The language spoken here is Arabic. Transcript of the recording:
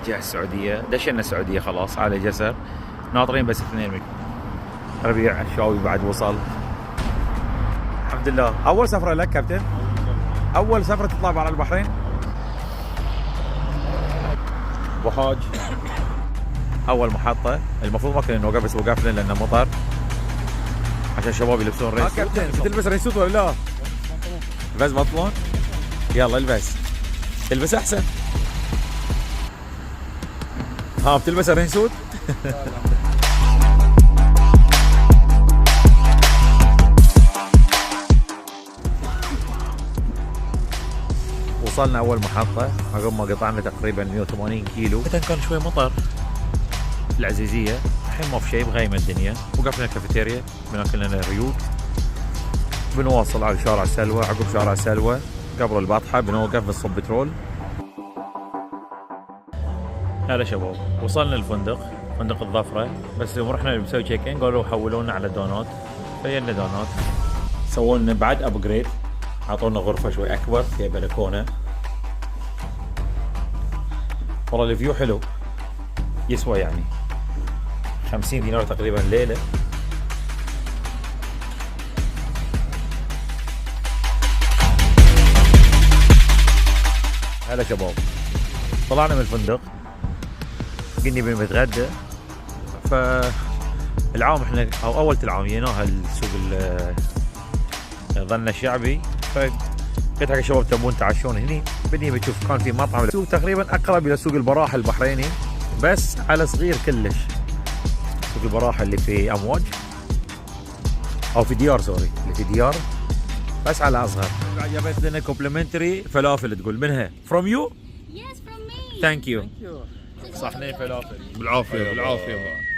جهة السعودية، دشنا السعودية خلاص على جسر، ناطرين بس اثنين. ربيع الشاوي بعد وصل الحمد لله. أول سفرة لك كابتن؟ أول سفرة تطلع برا البحرين؟ وحاج أول محطة، المفروض ما كنا نوقف بس وقفنا لأنه مطر عشان الشباب يلبسون ريس سوت. كابتن بتلبس ريس سوت ولا لا؟ بس بطلون؟ يلا البس، البس أحسن. ها بتلبس ريس سوت؟ وصلنا أول محطة عقب ما قطعنا تقريبا 180 كيلو. كان شوي مطر العزيزية، الحين ما في شيء، مغيمة الدنيا. وقفنا الكافيتيريا بناكل لنا ريوق. بنواصل على شارع سلوى، عقب شارع سلوى قبل البطحة بنوقف بالصب بترول. هلا شباب، وصلنا الفندق، فندق الظفرة، بس يوم رحنا نسوي تشيك ان قالوا حولونا على دونات، فينا دونات. سووا لنا بعد ابجريد، اعطونا غرفة شوي اكبر فيها بلكونة. والله الفيو حلو، يسوى يعني 50 دينار تقريبا ليلة. هلا شباب، طلعنا من الفندق قلنا بنتغدى. فالعام احنا او اول العام جيناها السوق ظلنا الشعبي، فقلت حق الشباب تبون تعشون هني. بدي بتشوف كان في مطعم سوق تقريبا اقرب الى سوق البراحه البحريني بس على صغير كلش. سوق البراحه اللي في امواج او في ديار، سوري اللي في ديار بس على اصغر. بعد جابت لنا كومبلمنتري فلافل، تقول منها from you؟ Yes, from me. thank you. صحنين فلافل بالعافيه بالعافيه.